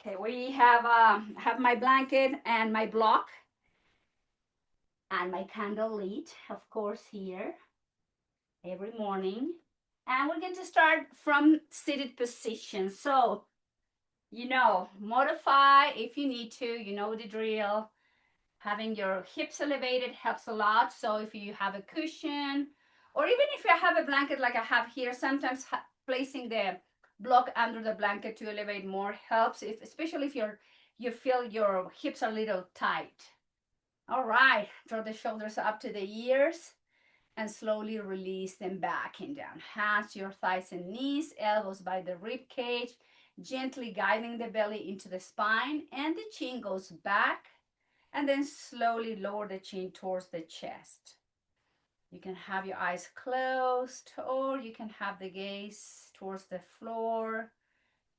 Okay, we have my blanket and my block and my candle lit, of course, here every morning. And we're going to start from seated position. So, modify if you need to, the drill. Having your hips elevated helps a lot. So if you have a cushion, or even if you have a blanket like I have here, sometimes placing the block under the blanket to elevate more helps, especially if you feel your hips are a little tight. All right, draw the shoulders up to the ears and slowly release them back and down. Hands to your thighs and knees, elbows by the rib cage, gently guiding the belly into the spine, and the chin goes back, and then slowly lower the chin towards the chest. You can have your eyes closed, or you can have the gaze towards the floor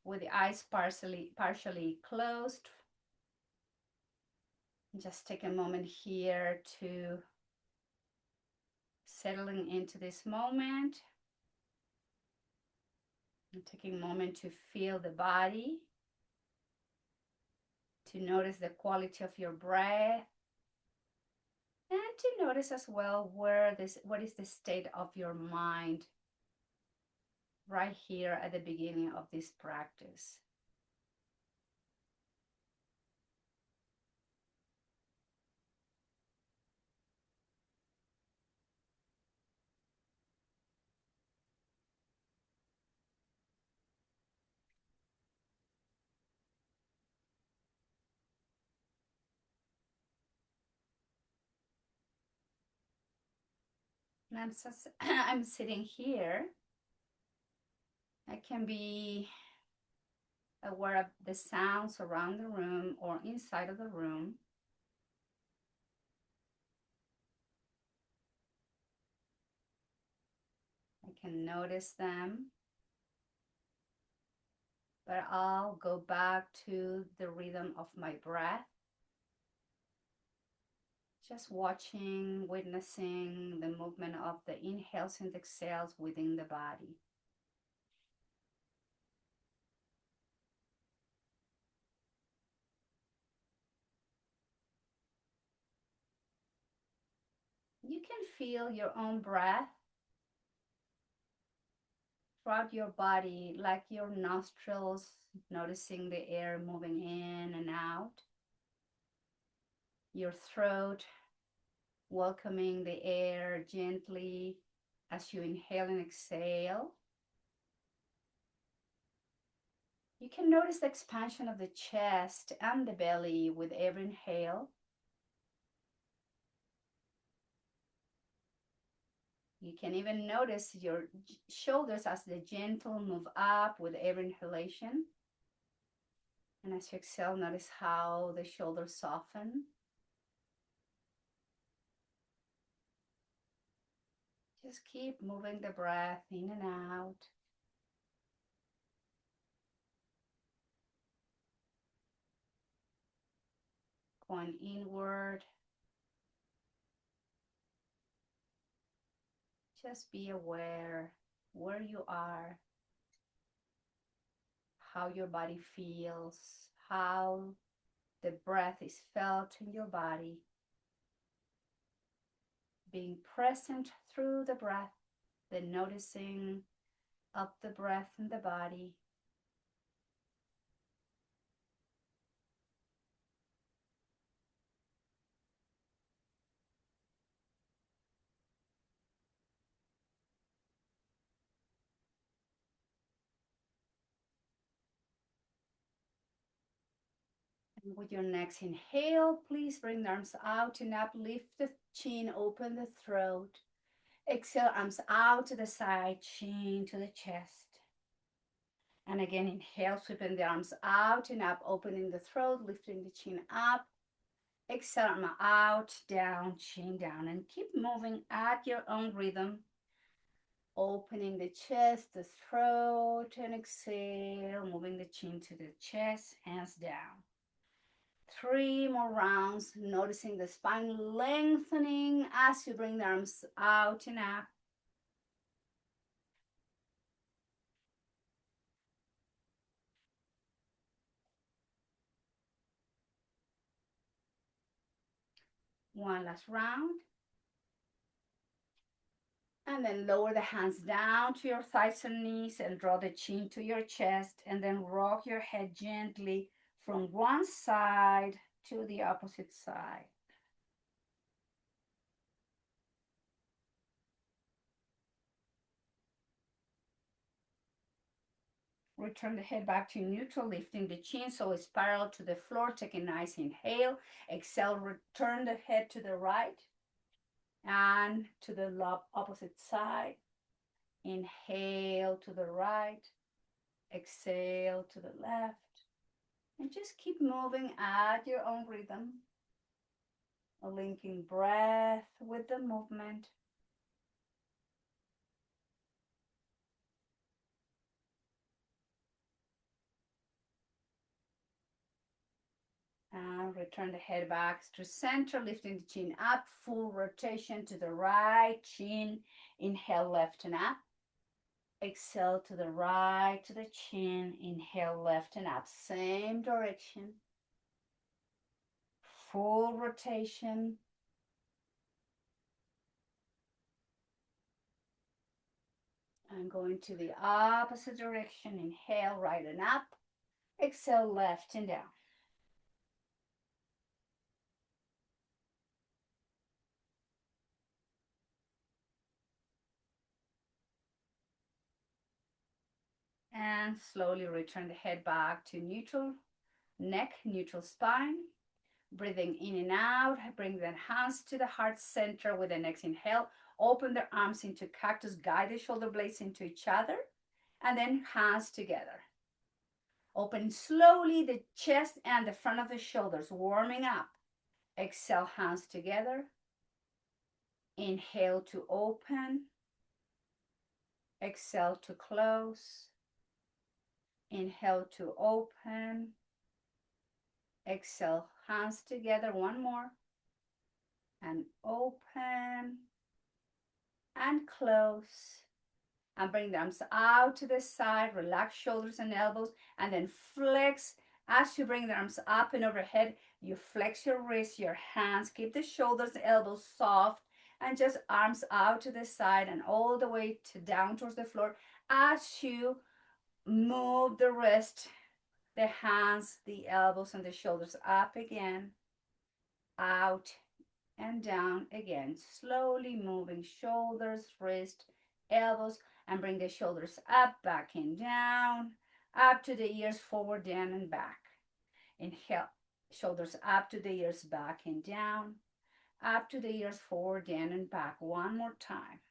with the eyes partially closed. Just take a moment here to settling into this moment and taking a moment to feel the body, to notice the quality of your breath, and to notice as well what is the state of your mind right here at the beginning of this practice. And I'm sitting here. I can be aware of the sounds around the room or inside of the room. I can notice them, but I'll go back to the rhythm of my breath. Just watching, witnessing the movement of the inhales and exhales within the body. You can feel your own breath throughout your body, like your nostrils, noticing the air moving in and out. Your throat, welcoming the air gently as you inhale and exhale. You can notice the expansion of the chest and the belly with every inhale. You can even notice your shoulders as they gentle move up with every inhalation. And as you exhale, notice how the shoulders soften. Just keep moving the breath in and out. Going inward. Just be aware where you are, how your body feels, how the breath is felt in your body. Being present through the breath, the noticing of the breath in the body. And with your next inhale, please bring the arms out and up, lift the chin, open the throat. Exhale, arms out to the side, chin to the chest. And again, inhale, sweeping the arms out and up, opening the throat, lifting the chin up. Exhale, arm out, down, chin down, and keep moving at your own rhythm. Opening the chest, the throat, and exhale, moving the chin to the chest, hands down. 3 more rounds, noticing the spine lengthening as you bring the arms out and up. One last round. And then lower the hands down to your thighs and knees and draw the chin to your chest, and then rock your head gently from one side to the opposite side. Return the head back to neutral, lifting the chin so it's parallel to the floor. Take a nice inhale. Exhale, return the head to the right and to the opposite side. Inhale to the right. Exhale to the left. And just keep moving at your own rhythm. Linking breath with the movement. And return the head back to center, lifting the chin up, full rotation to the right, chin, inhale, left and up. Exhale to the right, to the chin, inhale, left and up, same direction. Full rotation. And going to the opposite direction, inhale, right and up. Exhale, left and down. And slowly return the head back to neutral, neck, neutral spine. Breathing in and out, bring the hands to the heart center with the next inhale. Open the arms into cactus, guide the shoulder blades into each other, and then hands together. Open slowly the chest and the front of the shoulders, warming up. Exhale, hands together. Inhale to open. Exhale to close. Inhale to open. Exhale, hands together, one more. And open and close. And bring the arms out to the side, relax shoulders and elbows, and then flex. As you bring the arms up and overhead, you flex your wrists, your hands, keep the shoulders, elbows soft, and just arms out to the side and all the way to down towards the floor. As you move the wrist, the hands, the elbows, and the shoulders up again, out and down again, slowly moving shoulders, wrist, elbows, and bring the shoulders up, back and down, up to the ears, forward, down, and back. Inhale, shoulders up to the ears, back and down, up to the ears, forward, down, and back. One more time.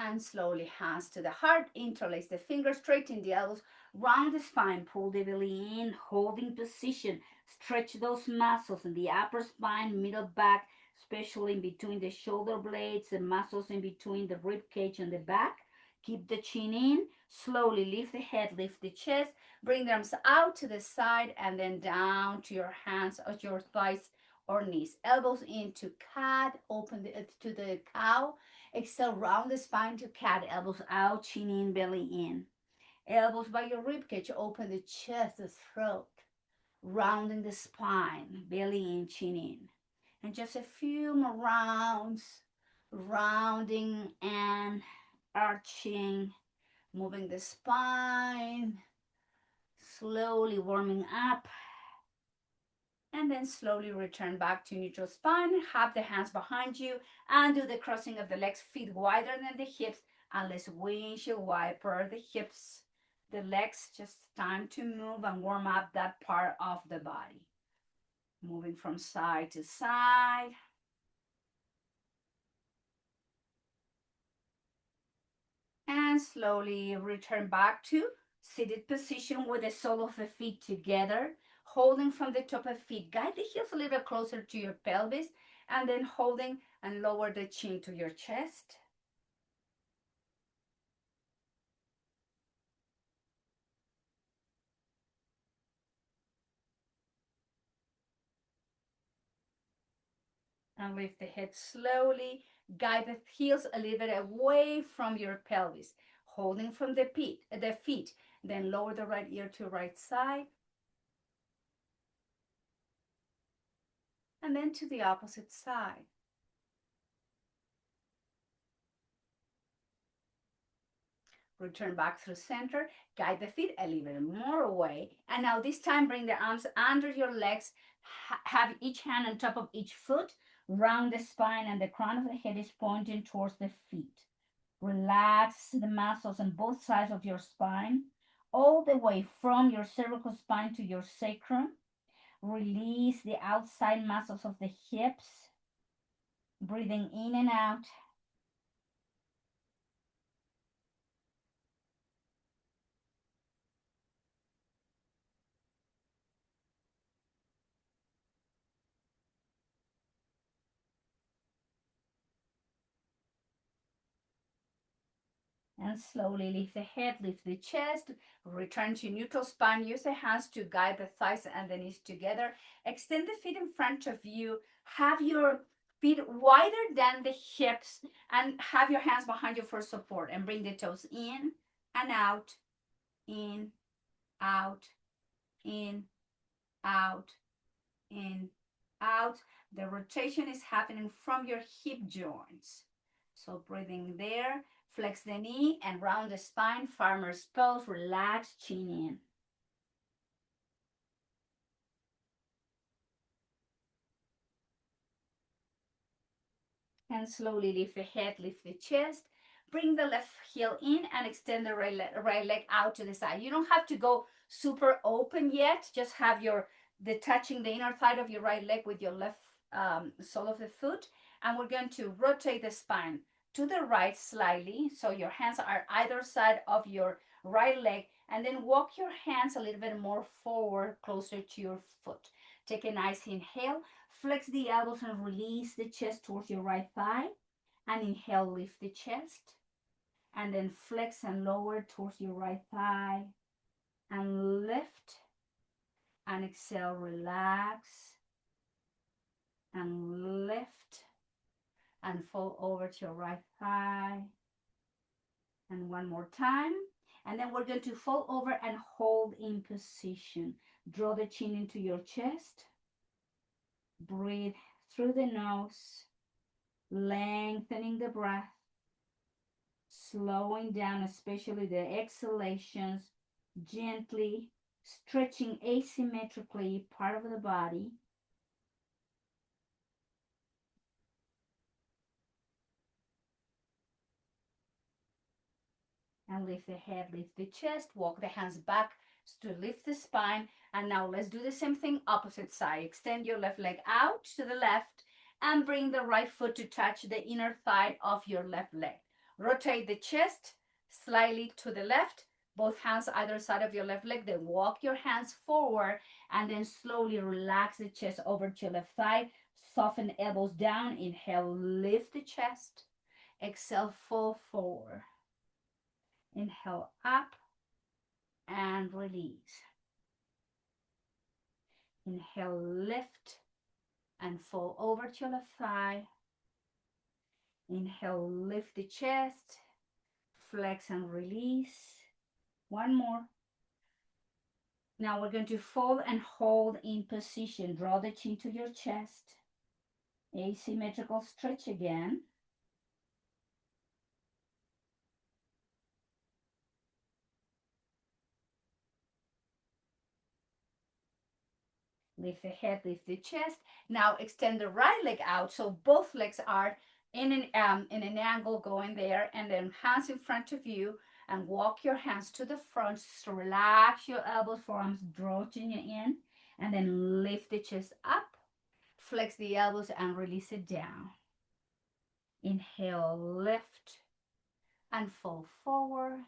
And slowly, hands to the heart, interlace the fingers, straighten the elbows, round the spine, pull the belly in, holding position, stretch those muscles in the upper spine, middle back, especially in between the shoulder blades, the muscles in between the rib cage and the back. Keep the chin in, slowly lift the head, lift the chest, bring the arms out to the side and then down to your hands or your thighs or knees. Elbows into cat, open to the cow. Exhale, round the spine to cat, elbows out, chin in, belly in. Elbows by your ribcage, open the chest, the throat, rounding the spine, belly in, chin in. And just a few more rounds, rounding and arching, moving the spine, slowly warming up. And then slowly return back to neutral spine. Have the hands behind you and do the crossing of the legs, feet wider than the hips. And let's windshield wiper the hips, the legs. Just time to move and warm up that part of the body. Moving from side to side. And slowly return back to seated position with the sole of the feet together. Holding from the top of the feet, guide the heels a little closer to your pelvis, and then holding and lower the chin to your chest. And lift the head slowly. Guide the heels a little bit away from your pelvis. Holding from the feet, then lower the right ear to right side. And then to the opposite side. Return back through center, guide the feet a little bit more away. And now this time bring the arms under your legs, have each hand on top of each foot, round the spine and the crown of the head is pointing towards the feet. Relax the muscles on both sides of your spine, all the way from your cervical spine to your sacrum. Release the outside muscles of the hips, breathing in and out. And slowly lift the head, lift the chest, return to neutral spine. Use the hands to guide the thighs and the knees together. Extend the feet in front of you. Have your feet wider than the hips and have your hands behind you for support. And bring the toes in and out, in, out, in, out, in, out. The rotation is happening from your hip joints. So breathing there. Flex the knee and round the spine, farmer's pose, relax, chin in. And slowly lift the head, lift the chest. Bring the left heel in and extend the right leg out to the side. You don't have to go super open yet. Just have the touching the inner thigh of your right leg with your left sole of the foot. And we're going to rotate the spine to the right slightly. So your hands are either side of your right leg. And then walk your hands a little bit more forward, closer to your foot. Take a nice inhale. Flex the elbows and release the chest towards your right thigh. And inhale, lift the chest. And then flex and lower towards your right thigh. And lift. And exhale, relax. And lift. And fall over to your right thigh. And one more time. And then we're going to fall over and hold in position. Draw the chin into your chest. Breathe through the nose, lengthening the breath, slowing down, especially the exhalations, gently stretching asymmetrically part of the body. And lift the head, lift the chest, walk the hands back to lift the spine. And now let's do the same thing, opposite side. Extend your left leg out to the left and bring the right foot to touch the inner thigh of your left leg. Rotate the chest slightly to the left, both hands either side of your left leg. Then walk your hands forward and then slowly relax the chest over to your left thigh. Soften elbows down. Inhale, lift the chest. Exhale, fall forward. Inhale up and release. Inhale, lift and fall over to your left thigh. Inhale, lift the chest, flex and release. One more. Now we're going to fold and hold in position. Draw the chin to your chest. Asymmetrical stretch again. Lift the head, lift the chest. Now extend the right leg out so both legs are in an angle going there, and then hands in front of you and walk your hands to the front. So relax your elbows, forearms, draw chin in, and then lift the chest up. Flex the elbows and release it down. Inhale, lift and fall forward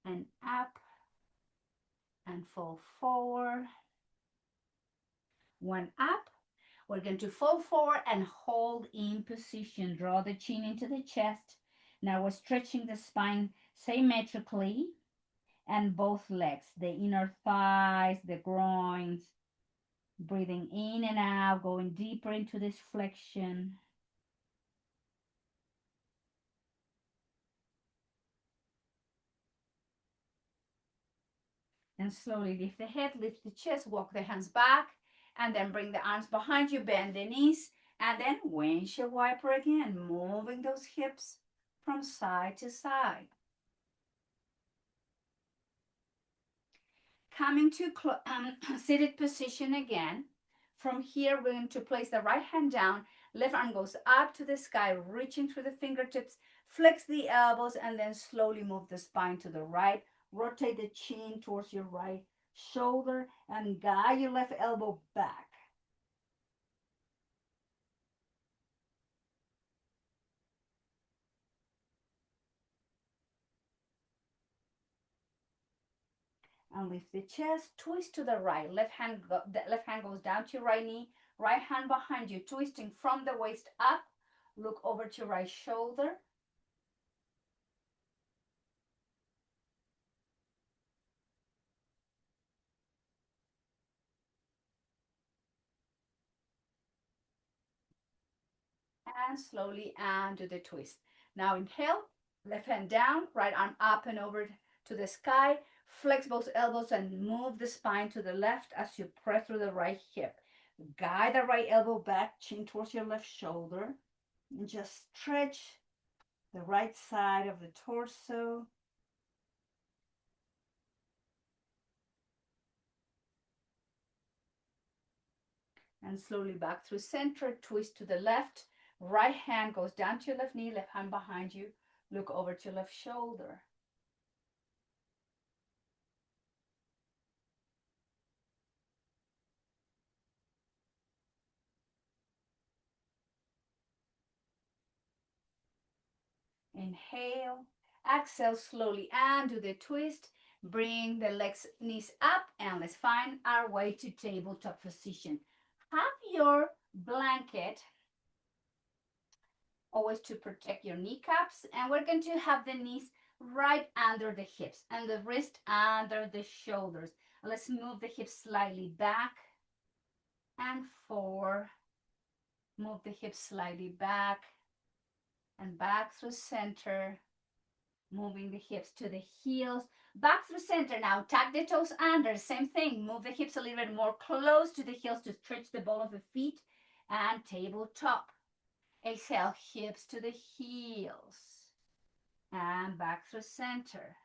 and up and fall forward. One up. We're going to fall forward and hold in position. Draw the chin into the chest. Now we're stretching the spine symmetrically and both legs, the inner thighs, the groins. Breathing in and out, going deeper into this flexion. And slowly lift the head, lift the chest, walk the hands back, And then bring the arms behind you, bend the knees, and then windshield wiper again, moving those hips from side to side. Coming to seated position again. From here, we're going to place the right hand down. Left arm goes up to the sky, reaching through the fingertips. Flex the elbows and then slowly move the spine to the right. Rotate the chin towards your right shoulder and guide your left elbow back. And lift the chest, twist to the right. The left hand goes down to your right knee, right hand behind you, twisting from the waist up. Look over to your right shoulder. And slowly undo the twist. Now inhale, left hand down, right arm up and over to the sky. Flex both elbows and move the spine to the left as you press through the right hip. Guide the right elbow back, chin towards your left shoulder. And just stretch the right side of the torso. And slowly back through center, twist to the left. Right hand goes down to your left knee, left hand behind you. Look over to your left shoulder. Inhale, exhale slowly, undo the twist. Bring the legs, knees up, and let's find our way to tabletop position. Have your blanket always to protect your kneecaps, and we're going to have the knees right under the hips and the wrist under the shoulders. Let's move the hips slightly back and forward. Move the hips slightly back and back through center. Moving the hips to the heels, back through center. Now tuck the toes under, same thing. Move the hips a little bit more close to the heels to stretch the ball of the feet and tabletop. Exhale, hips to the heels and back through center.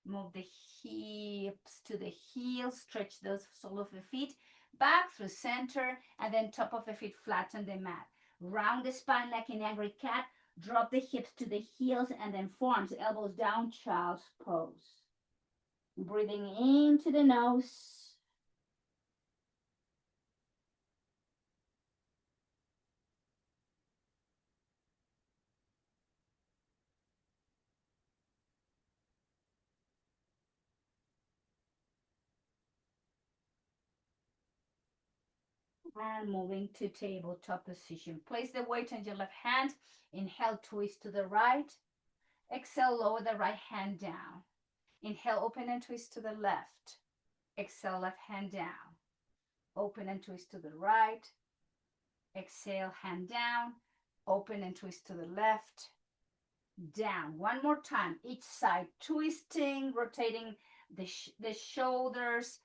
Move the hips to the heels, stretch those sole of the feet, back through center, and then top of the feet flatten the mat. Round the spine like an angry cat. Drop the hips to the heels and then forearms, elbows down, child's pose. Breathing into the nose. And moving to tabletop position. Place the weight on your left hand. Inhale, twist to the right. Exhale, lower the right hand down. Inhale, open and twist to the left. Exhale, left hand down. Open and twist to the right. Exhale, hand down. Open and twist to the left. Down. One more time. Each side, twisting, rotating the shoulders,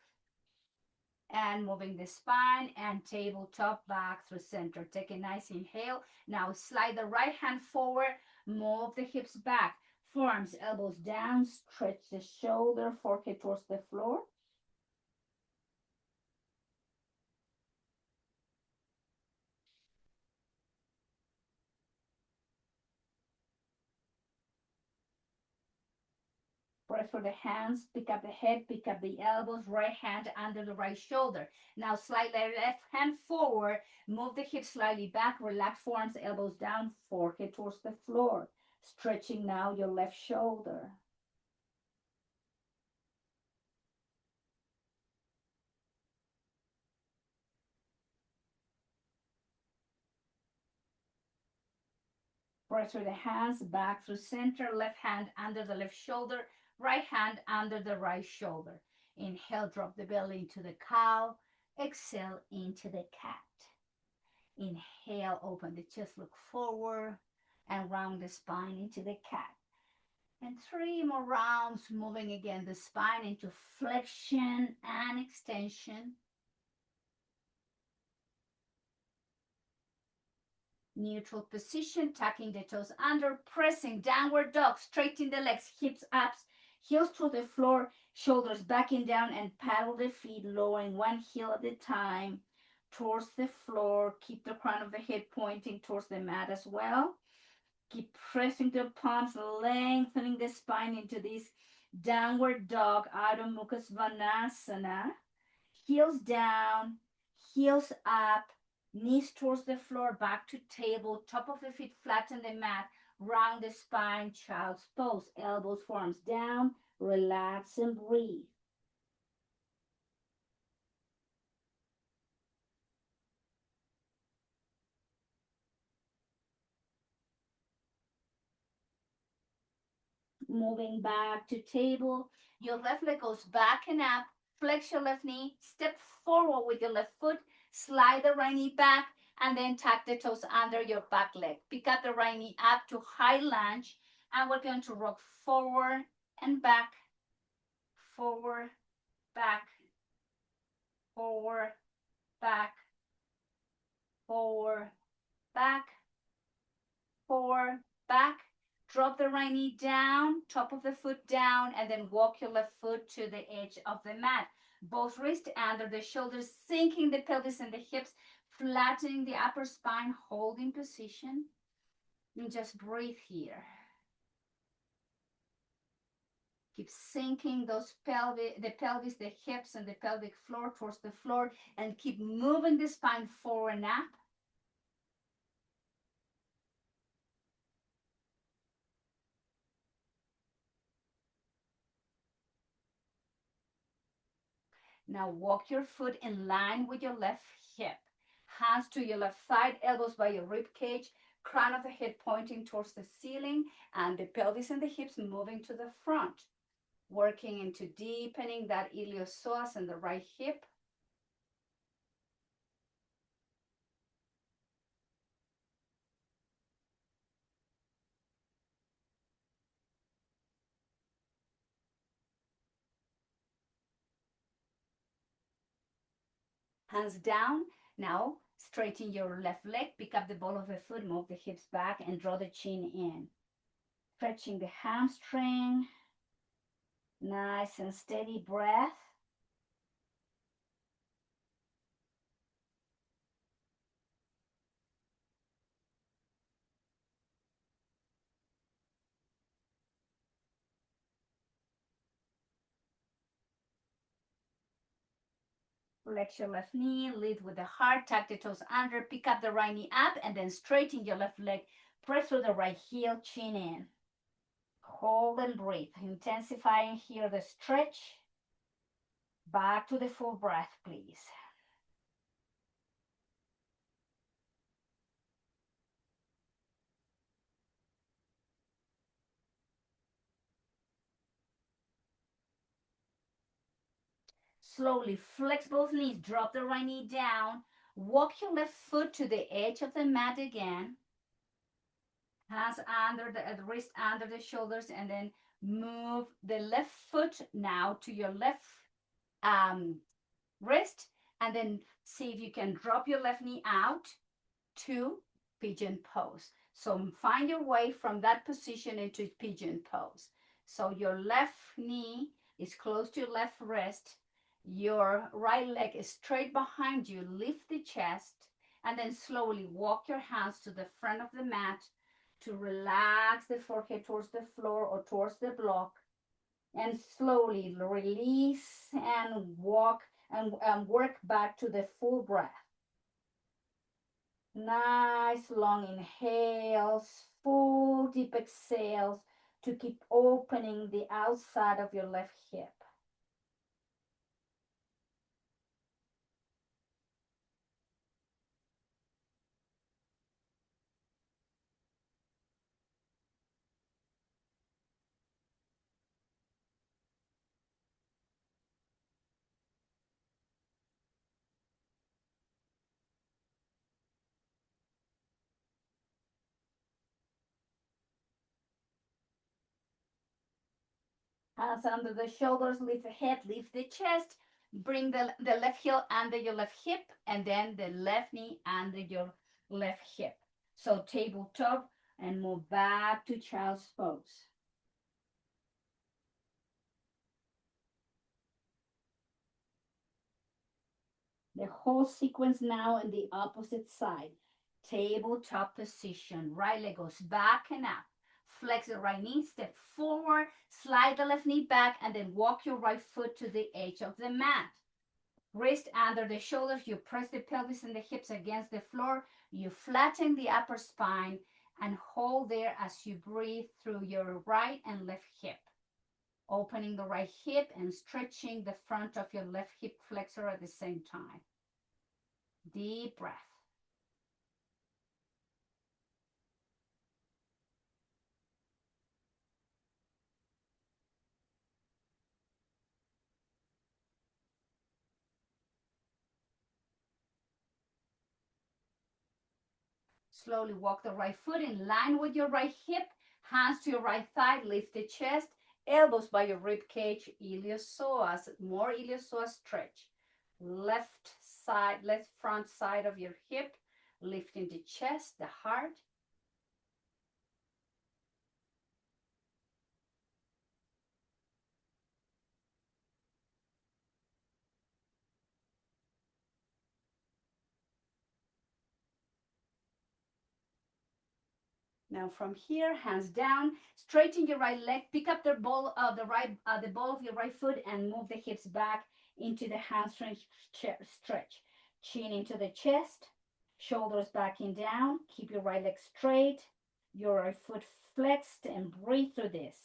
and moving the spine, and tabletop back through center. Take a nice inhale. Now slide the right hand forward. Move the hips back. Forearms, elbows down. Stretch the shoulder, forehead towards the floor. Press for the hands, pick up the head, pick up the elbows, right hand under the right shoulder. Now slide the left hand forward, move the hips slightly back, relax forearms, elbows down, forehead towards the floor. Stretching now your left shoulder. Press through the hands, back through center, left hand under the left shoulder, right hand under the right shoulder. Inhale, drop the belly into the cow. Exhale, into the cat. Inhale, open the chest, look forward, and round the spine into the cat. And 3 more rounds, moving again the spine into flexion and extension. Neutral position, tucking the toes under, pressing downward dog, straighten the legs, hips up, heels to the floor, shoulders backing down, and paddle the feet, lowering one heel at a time towards the floor. Keep the crown of the head pointing towards the mat as well. Keep pressing the palms, lengthening the spine into this downward dog, Adho Mukha Svanasana. Heels down, heels up, knees towards the floor, back to table, top of the feet flatten the mat, round the spine, child's pose, elbows, forearms down, relax and breathe. Moving back to table, your left leg goes back and up, flex your left knee, step forward with your left foot, slide the right knee back, and then tuck the toes under your back leg. Pick up the right knee up to high lunge, and we're going to rock forward and back, forward, back, forward, back, forward, back, forward, back. Drop the right knee down, top of the foot down, and then walk your left foot to the edge of the mat. Both wrists under the shoulders, sinking the pelvis and the hips, flattening the upper spine, holding position. And just breathe here. Keep sinking those the pelvis, the hips, and the pelvic floor towards the floor, and keep moving the spine forward and up. Now walk your foot in line with your left hip. Hands to your left side, elbows by your rib cage, crown of the head pointing towards the ceiling, and the pelvis and the hips moving to the front. Working into deepening that iliopsoas in the right hip. Hands down. Now straighten your left leg, pick up the ball of the foot, move the hips back, and draw the chin in. Stretching the hamstring. Nice and steady breath. Flex your left knee, lead with the heart, tuck the toes under, pick up the right knee up, and then straighten your left leg. Press through the right heel, chin in. Hold and breathe. Intensifying here the stretch. Back to the full breath, please. Slowly flex both knees, drop the right knee down. Walk your left foot to the edge of the mat again. Hands under the wrist, under the shoulders, and then move the left foot now to your left wrist, and then see if you can drop your left knee out to pigeon pose. So find your way from that position into pigeon pose. So your left knee is close to your left wrist. Your right leg is straight behind you. Lift the chest, and then slowly walk your hands to the front of the mat to relax the forehead towards the floor or towards the block, and slowly release and walk and work back to the full breath. Nice long inhales, full deep exhales to keep opening the outside of your left hip. Hands under the shoulders, lift the head, lift the chest. Bring the left heel under your left hip, and then the left knee under your left hip. So tabletop and move back to child's pose. The whole sequence now in the opposite side. Tabletop position. Right leg goes back and up. Flex the right knee, step forward, slide the left knee back, and then walk your right foot to the edge of the mat. Wrist under the shoulders, you press the pelvis and the hips against the floor. You flatten the upper spine and hold there as you breathe through your right and left hip. Opening the right hip and stretching the front of your left hip flexor at the same time. Deep breath. Slowly walk the right foot in line with your right hip, hands to your right thigh, lift the chest, elbows by your rib cage, iliopsoas, more iliopsoas stretch. Left side, left front side of your hip, lifting the chest, the heart. Now from here, hands down, straighten your right leg, pick up the ball of the ball of your right foot and move the hips back into the hamstring stretch. Chin into the chest, shoulders back and down. Keep your right leg straight, your right foot flexed, and breathe through this.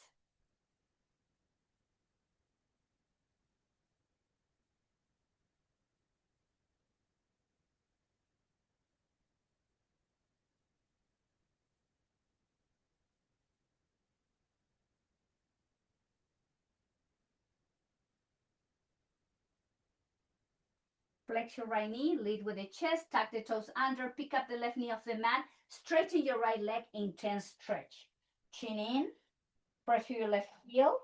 Flex your right knee, lead with the chest, tuck the toes under, pick up the left knee off the mat, straighten your right leg, intense stretch. Chin in, press through your left heel,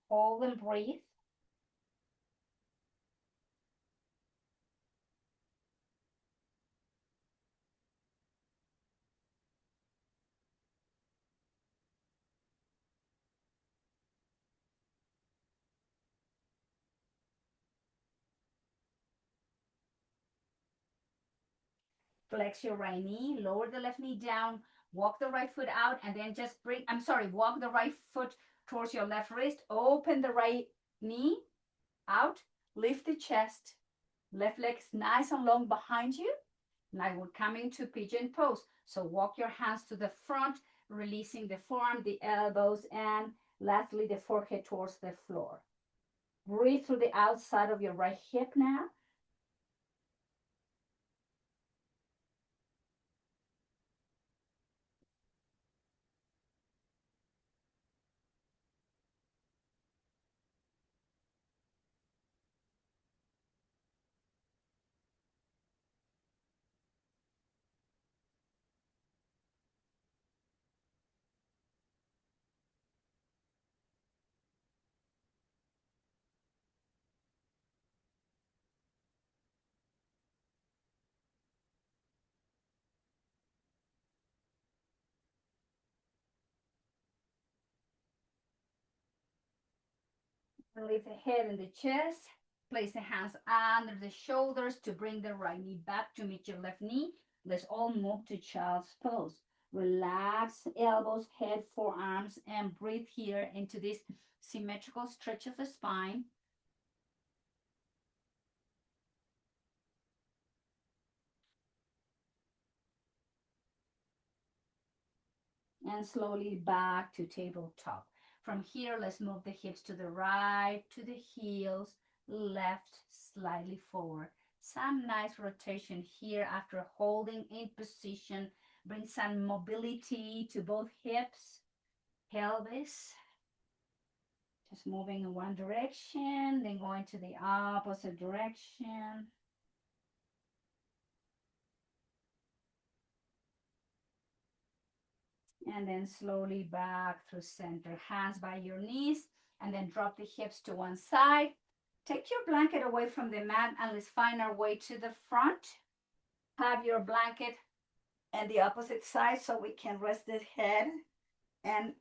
hold and breathe. Flex your right knee, lower the left knee down, walk the right foot out, and then just walk the right foot towards your left wrist, open the right knee out, lift the chest, left leg's nice and long behind you. Now we're coming to pigeon pose. So walk your hands to the front, releasing the forearm, the elbows, and lastly the forehead towards the floor. Breathe through the outside of your right hip now. Release the head and the chest. Place the hands under the shoulders to bring the right knee back to meet your left knee. Let's all move to child's pose. Relax elbows, head, forearms, and breathe here into this symmetrical stretch of the spine. And slowly back to tabletop. From here, let's move the hips to the right, to the heels, left, slightly forward. Some nice rotation here after holding in position. Bring some mobility to both hips, pelvis. Just moving in one direction, then going to the opposite direction. And then slowly back through center. Hands by your knees, and then drop the hips to one side. Take your blanket away from the mat and let's find our way to the front. Have your blanket and the opposite side so we can rest the head and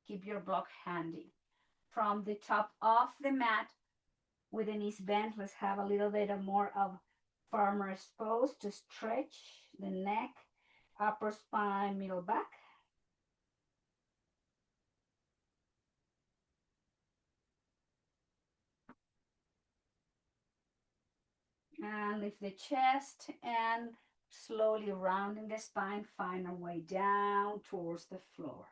keep your block handy. From the top of the mat with the knees bent, let's have a little bit of more of farmer's pose to stretch the neck, upper spine, middle back. And lift the chest and slowly rounding the spine, find our way down towards the floor.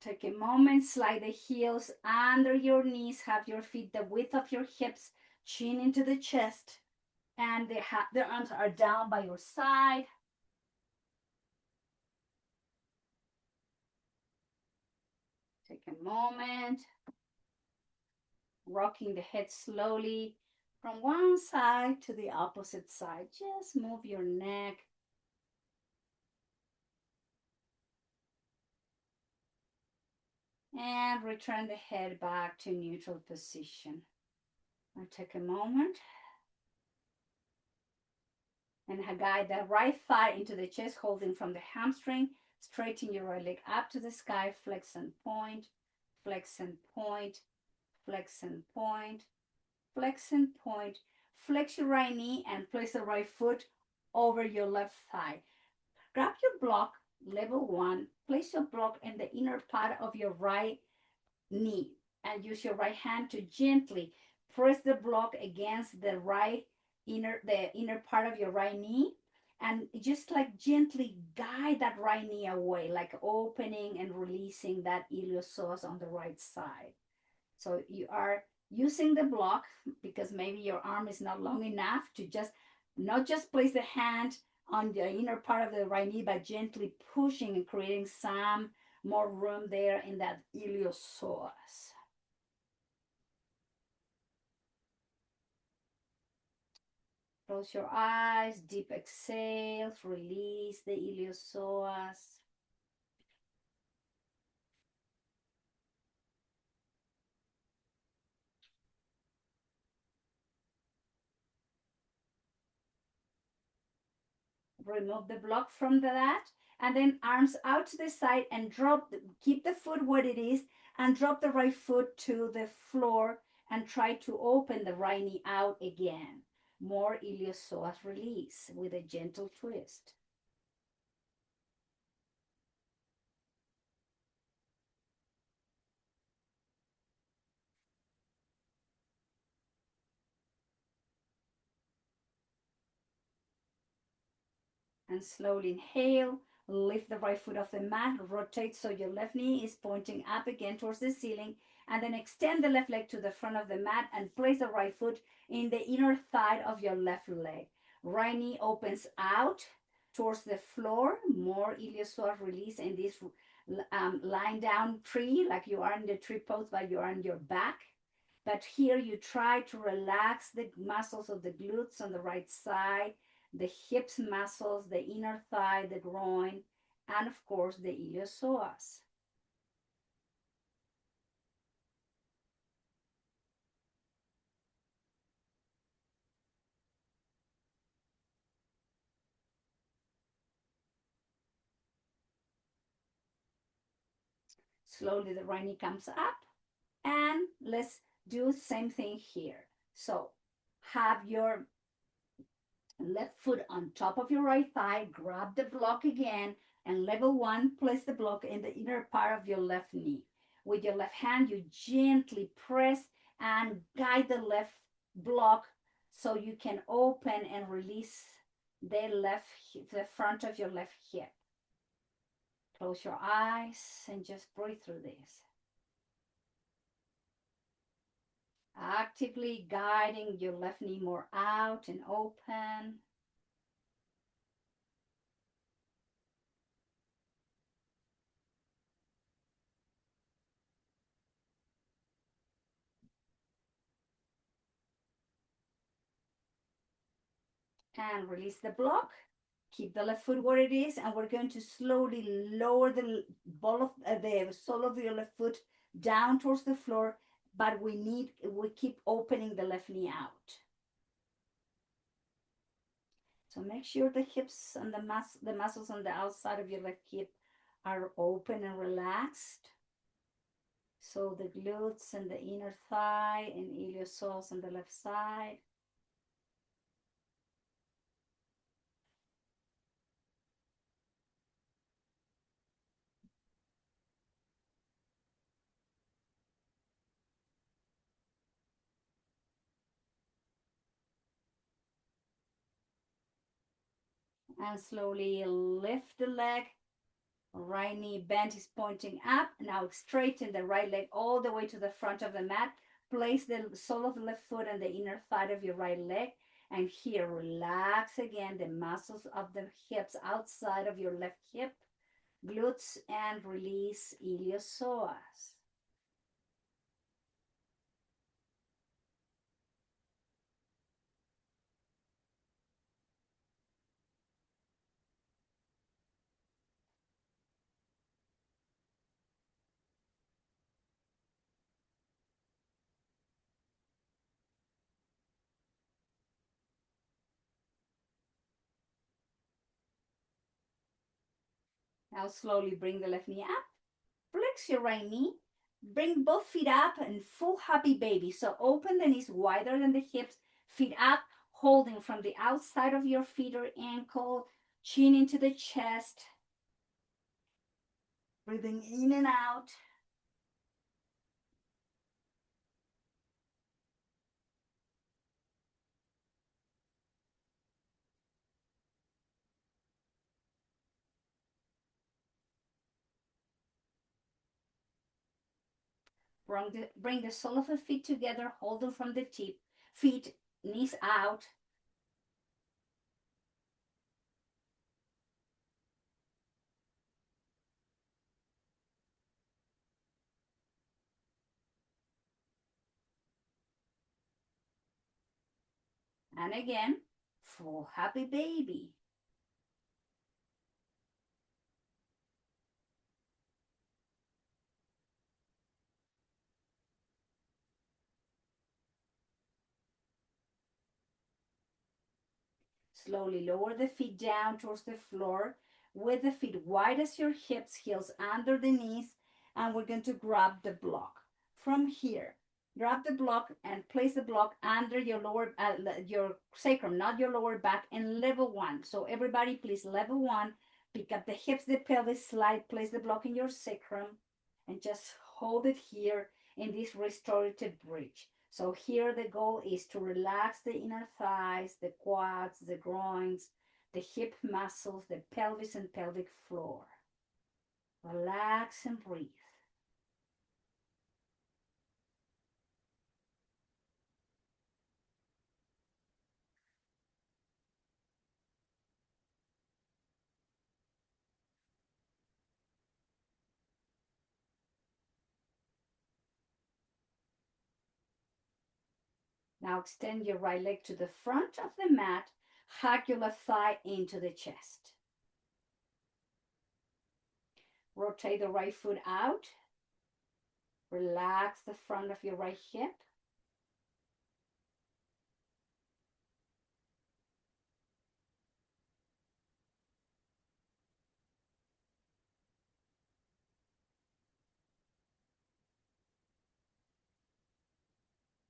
Take a moment, slide the heels under your knees, have your feet the width of your hips, chin into the chest, and the arms are down by your side. Take a moment, rocking the head slowly from one side to the opposite side. Just move your neck. And return the head back to neutral position. Now take a moment and guide the right thigh into the chest, holding from the hamstring. Straighten your right leg up to the sky, flex and point, flex and point, flex and point, flex and point. Flex your right knee and place the right foot over your left thigh. Grab your block, level one, place your block in the inner part of your right knee and use your right hand to gently press the block against the inner part of your right knee, and just like gently guide that right knee away, like opening and releasing that iliopsoas on the right side. So you are using the block because maybe your arm is not long enough to not just place the hand on the inner part of the right knee, but gently pushing and creating some more room there in that iliopsoas. Close your eyes, deep exhales, release the iliopsoas. Remove the block from that, and then arms out to the side and keep the foot where it is and drop the right foot to the floor and try to open the right knee out again. More iliopsoas release with a gentle twist. And slowly inhale, lift the right foot off the mat, rotate so your left knee is pointing up again towards the ceiling, and then extend the left leg to the front of the mat and place the right foot in the inner thigh of your left leg. Right knee opens out towards the floor, more iliopsoas release in this lying down tree, like you are in the tree pose, but you are on your back. But here you try to relax the muscles of the glutes on the right side, the hips muscles, the inner thigh, the groin, and of course the iliopsoas. Slowly the right knee comes up, and let's do the same thing here. So have your left foot on top of your right thigh, grab the block again, and level one, place the block in the inner part of your left knee. With your left hand, you gently press and guide the left block so you can open and release the front of your left hip. Close your eyes and just breathe through this. Actively guiding your left knee more out and open. And release the block. Keep the left foot where it is, and we're going to slowly lower the ball of the sole of your left foot down towards the floor, but we keep opening the left knee out. So make sure the hips and the muscles on the outside of your left hip are open and relaxed. So the glutes and the inner thigh and iliopsoas on the left side. And slowly lift the leg. Right knee bent is pointing up. Now straighten the right leg all the way to the front of the mat. Place the sole of the left foot on the inner thigh of your right leg. And here, relax again the muscles of the hips outside of your left hip, glutes, and release iliopsoas. Now slowly bring the left knee up. Flex your right knee. Bring both feet up and full happy baby. So open the knees wider than the hips. Feet up, holding from the outside of your feet or ankle. Chin into the chest. Breathing in and out. Bring the sole of the feet together. Hold them from the tip. Feet, knees out. And again, full happy baby. Slowly lower the feet down towards the floor with the feet wide as your hips, heels under the knees, and we're going to grab the block. From here, grab the block and place the block under your sacrum, not your lower back, and level one. So everybody, please level one. Pick up the hips, the pelvis, slide, place the block in your sacrum, and just hold it here in this restorative bridge. So here the goal is to relax the inner thighs, the quads, the groins, the hip muscles, the pelvis and pelvic floor. Relax and breathe. Now extend your right leg to the front of the mat, hug your left thigh into the chest. Rotate the right foot out. Relax the front of your right hip.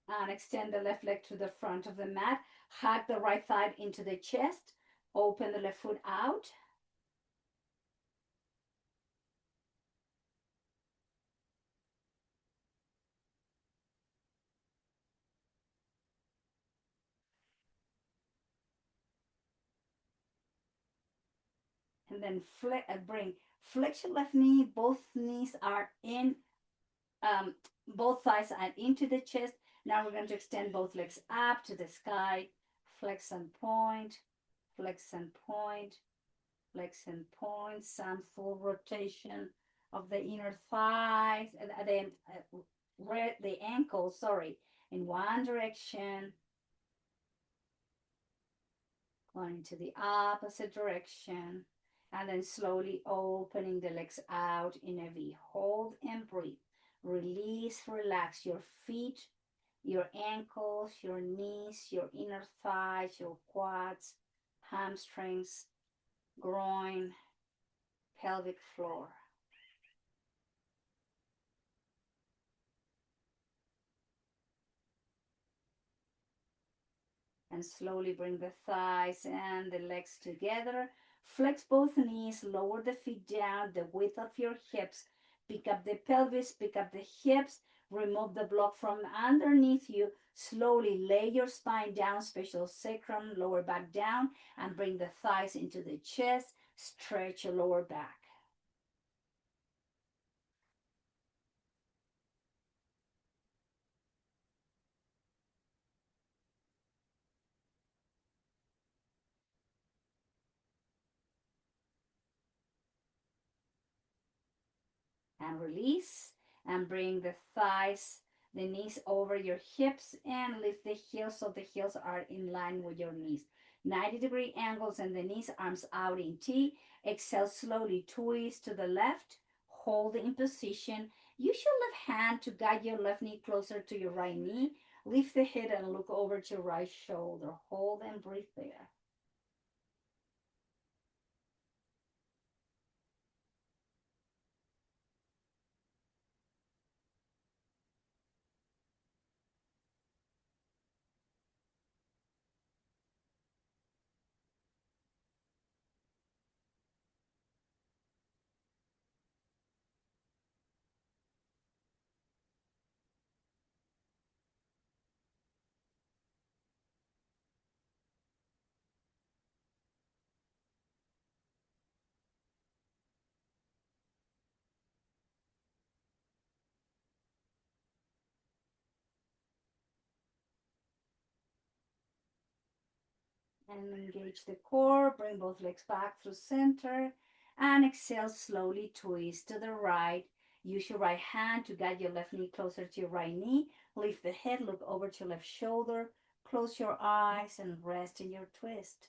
And extend the left leg to the front of the mat. Hug the right thigh into the chest. Open the left foot out. And then flex your left knee. Both knees are in, both thighs are into the chest. Now we're going to extend both legs up to the sky. Flex and point, flex and point, flex and point. Some full rotation of the inner thighs, the ankles, sorry, in one direction. Going to the opposite direction, and then slowly opening the legs out in a V. Hold and breathe. Release, relax your feet, your ankles, your knees, your inner thighs, your quads. hamstrings, groin, pelvic floor. And slowly bring the thighs and the legs together. Flex both knees, lower the feet down, the width of your hips. Pick up the pelvis, pick up the hips, remove the block from underneath you. Slowly lay your spine down, special sacrum, lower back down, and bring the thighs into the chest. Stretch your lower back. And release, and bring the thighs, the knees over your hips, and lift the heels so the heels are in line with your knees. 90-degree angles and the knees, arms out in T. Exhale slowly, twist to the left, hold in position. Use your left hand to guide your left knee closer to your right knee. Lift the head and look over to your right shoulder. Hold and breathe there. And engage the core. Bring both legs back through center. And exhale, slowly twist to the right. Use your right hand to guide your left knee closer to your right knee. Lift the head, look over to your left shoulder. Close your eyes and rest in your twist.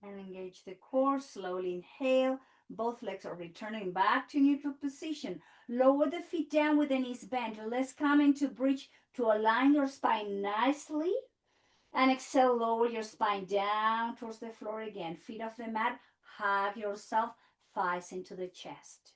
And engage the core. Slowly inhale. Both legs are returning back to neutral position. Lower the feet down with the knees bent. Let's come into bridge to align your spine nicely. And exhale, lower your spine down towards the floor again. Feet off the mat. Hug yourself. Thighs into the chest.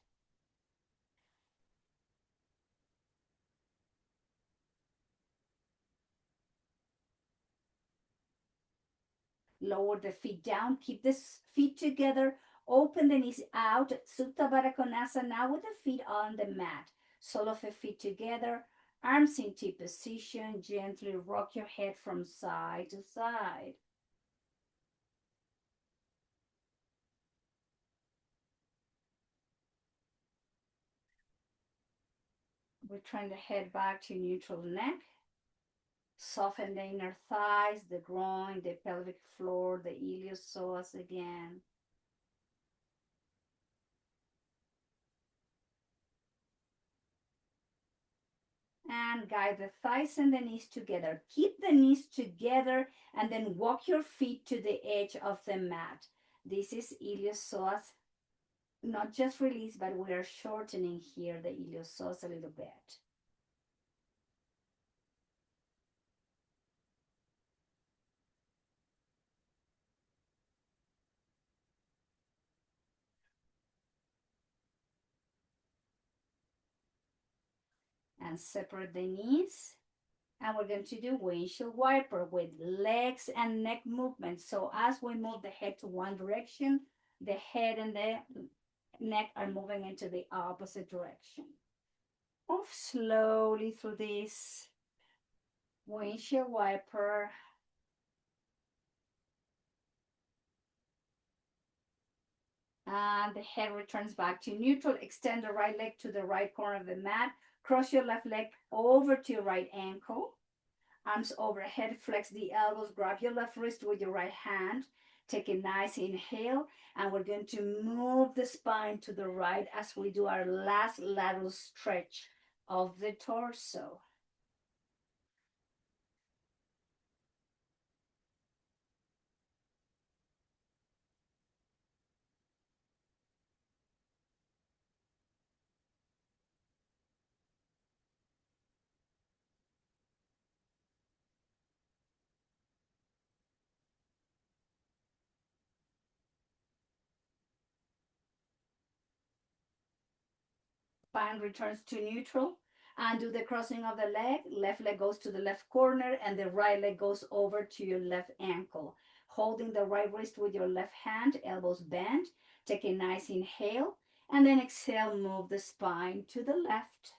Lower the feet down. Keep the feet together. Open the knees out. Supta Baddha Konasana. Now with the feet on the mat. Sole of the feet together. Arms in T position. Gently rock your head from side to side. Return the head back to neutral neck. Soften the inner thighs, the groin, the pelvic floor, the iliopsoas again. And guide the thighs and the knees together. Keep the knees together and then walk your feet to the edge of the mat. This is iliopsoas. Not just release, but we are shortening here the iliopsoas a little bit. And separate the knees. And we're going to do windshield wiper with legs and neck movement. So as we move the head to one direction, the head and the neck are moving into the opposite direction. Move slowly through this windshield wiper. And the head returns back to neutral. Extend the right leg to the right corner of the mat. Cross your left leg over to your right ankle. Arms overhead, flex the elbows, grab your left wrist with your right hand. Take a nice inhale, and we're going to move the spine to the right as we do our last lateral stretch of the torso. Spine returns to neutral. And do the crossing of the leg. Left leg goes to the left corner and the right leg goes over to your left ankle. Holding the right wrist with your left hand, elbows bent. Take a nice inhale and then exhale, move the spine to the left.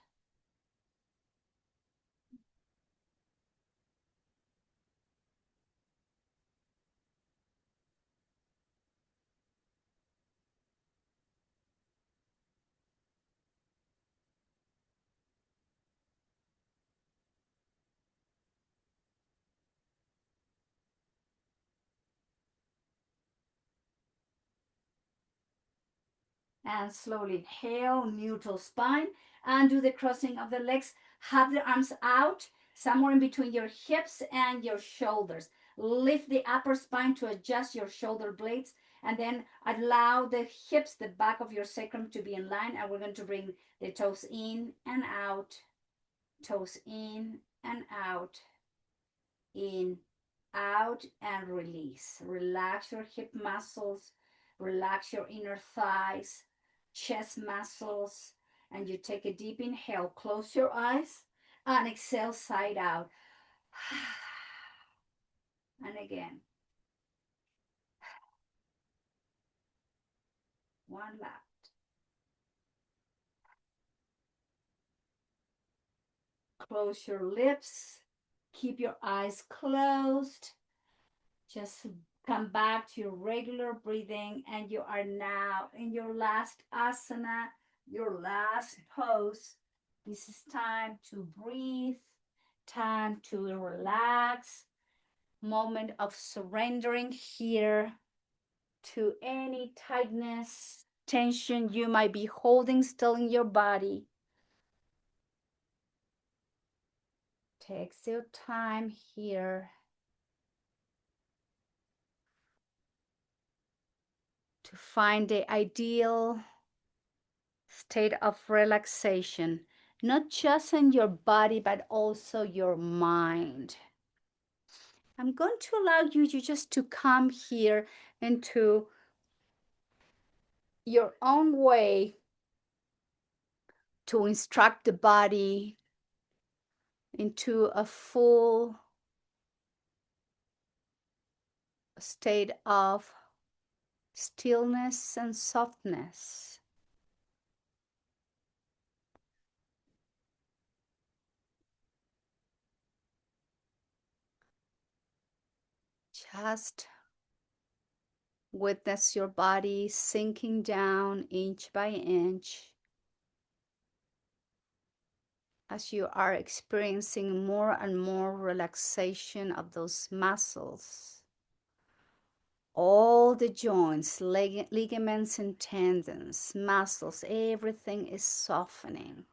And slowly inhale, neutral spine, and do the crossing of the legs. Have the arms out, somewhere in between your hips and your shoulders. Lift the upper spine to adjust your shoulder blades, and then allow the hips, the back of your sacrum, to be in line. And we're going to bring the toes in and out, toes in and out, in, out, and release. Relax your hip muscles, relax your inner thighs, chest muscles, and you take a deep inhale. Close your eyes and exhale side out. And again, one lap. Close your lips. Keep your eyes closed. Just come back to your regular breathing, and you are now in your last asana, your last pose. This is time to breathe, time to relax, moment of surrendering here to any tightness, tension you might be holding still in your body. Take your time here to find the ideal state of relaxation, not just in your body, but also your mind. I'm going to allow you just to come here into your own way to instruct the body into a full state of stillness and softness. Just witness your body sinking down inch by inch as you are experiencing more and more relaxation of those muscles. All the joints, ligaments and tendons, muscles, everything is softening.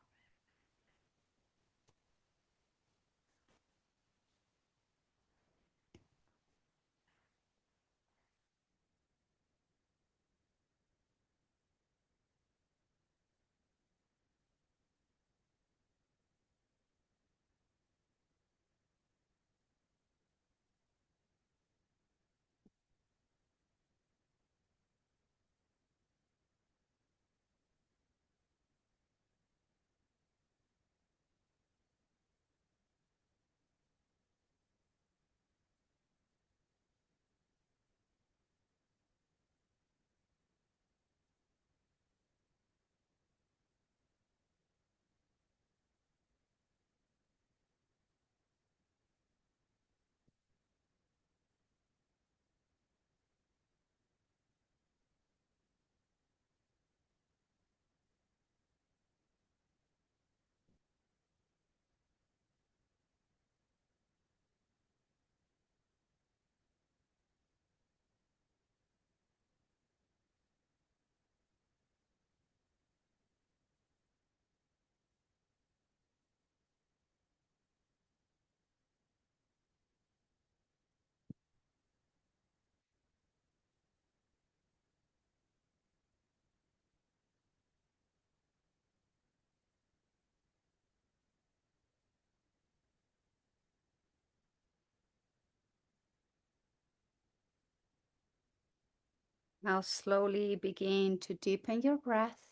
Now slowly begin to deepen your breath.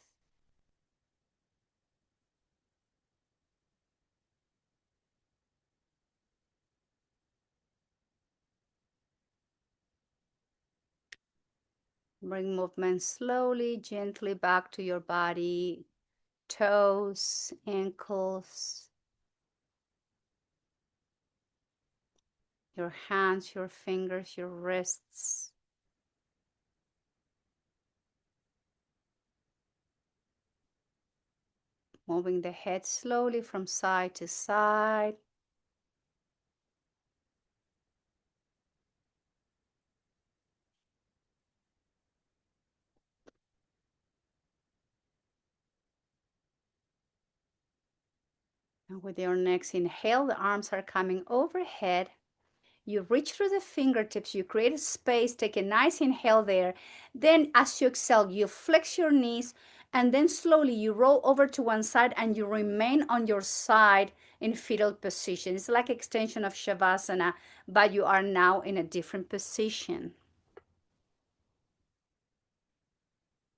Bring movement slowly, gently back to your body, toes, ankles, your hands, your fingers, your wrists. Moving the head slowly from side to side. And with your next inhale, the arms are coming overhead. You reach through the fingertips, you create a space, take a nice inhale there. Then as you exhale, you flex your knees and then slowly you roll over to one side and you remain on your side in fetal position. It's like extension of Shavasana, but you are now in a different position.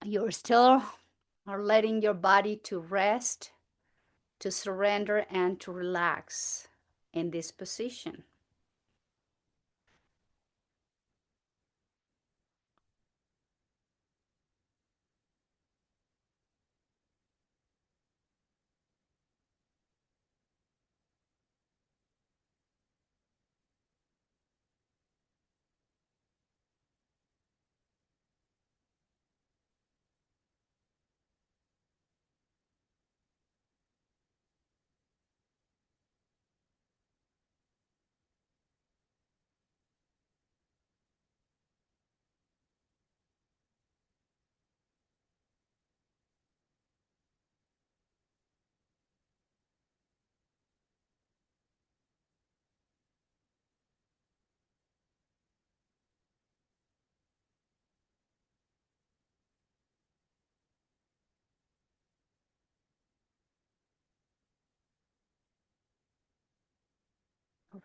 You're still are letting your body to rest, to surrender, and to relax in this position.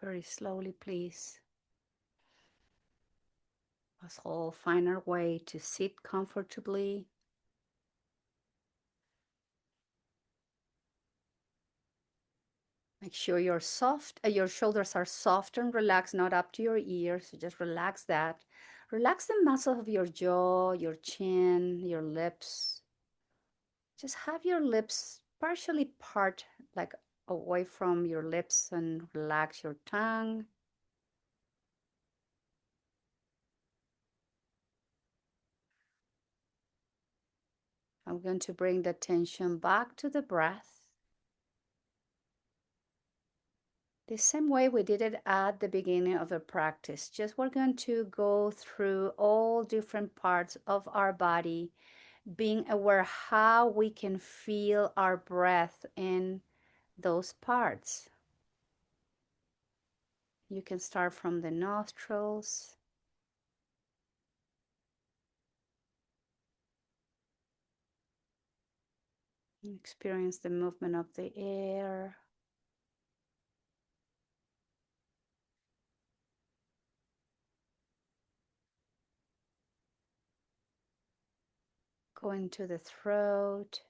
Very slowly, please. Let's all find our way to sit comfortably. Make sure your shoulders are soft and relaxed, not up to your ears. So just relax that. Relax the muscles of your jaw, your chin, your lips. Just have your lips partially part, like away from your lips, and relax your tongue. I'm going to bring the attention back to the breath. The same way we did it at the beginning of the practice. Just we're going to go through all different parts of our body, being aware how we can feel our breath in those parts. You can start from the nostrils. Experience the movement of the air. Go into the throat.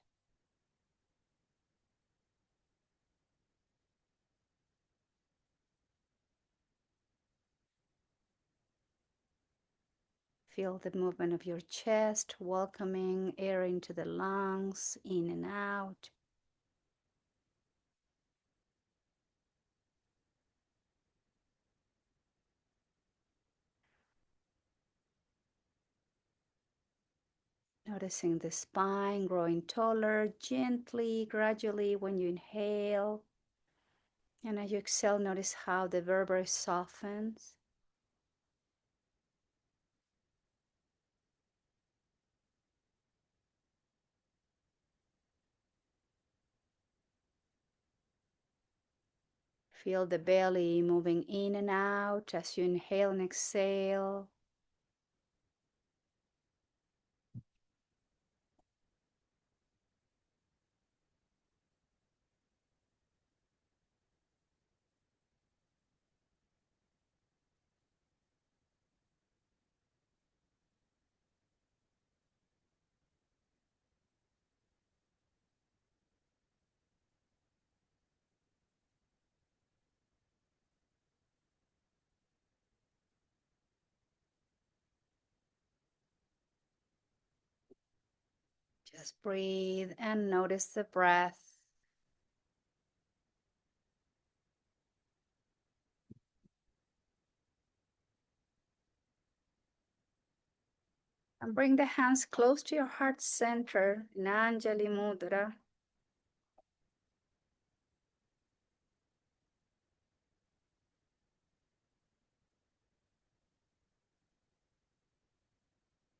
Feel the movement of your chest, welcoming air into the lungs, in and out. Noticing the spine growing taller, gently, gradually when you inhale. And as you exhale, notice how the vertebrae softens. Feel the belly moving in and out as you inhale and exhale. Just breathe and notice the breath. And bring the hands close to your heart center in Anjali Mudra.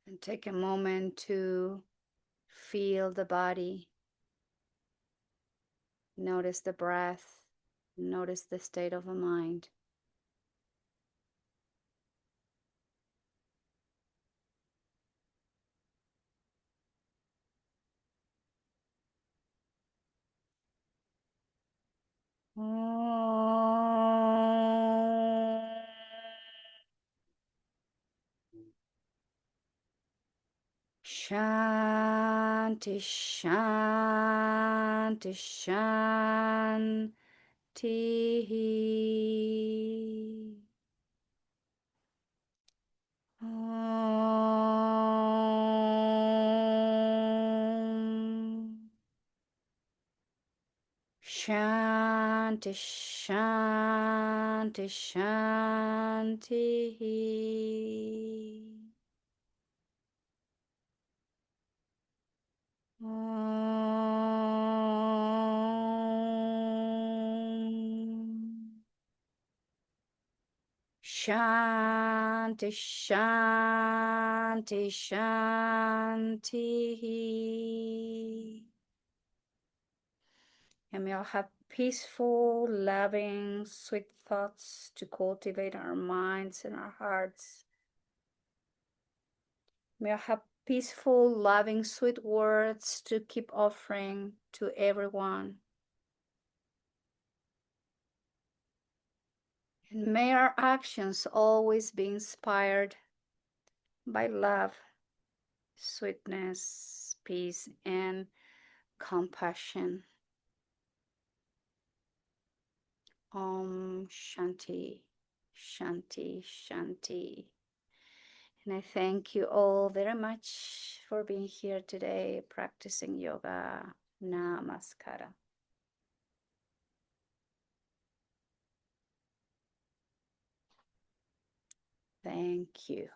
And take a moment to feel the body. Notice the breath. Notice the state of the mind. Shanti, Shanti, Shanti. Om. Shanti, Shanti, Shanti. Om. Shanti, Shanti, Shanti. And we all have peaceful, loving, sweet thoughts to cultivate our minds and our hearts. May I have peaceful, loving, sweet words to keep offering to everyone. And may our actions always be inspired by love, sweetness, peace, and compassion. Om Shanti, Shanti, Shanti. And I thank you all very much for being here today practicing yoga. Namaskara. Thank you.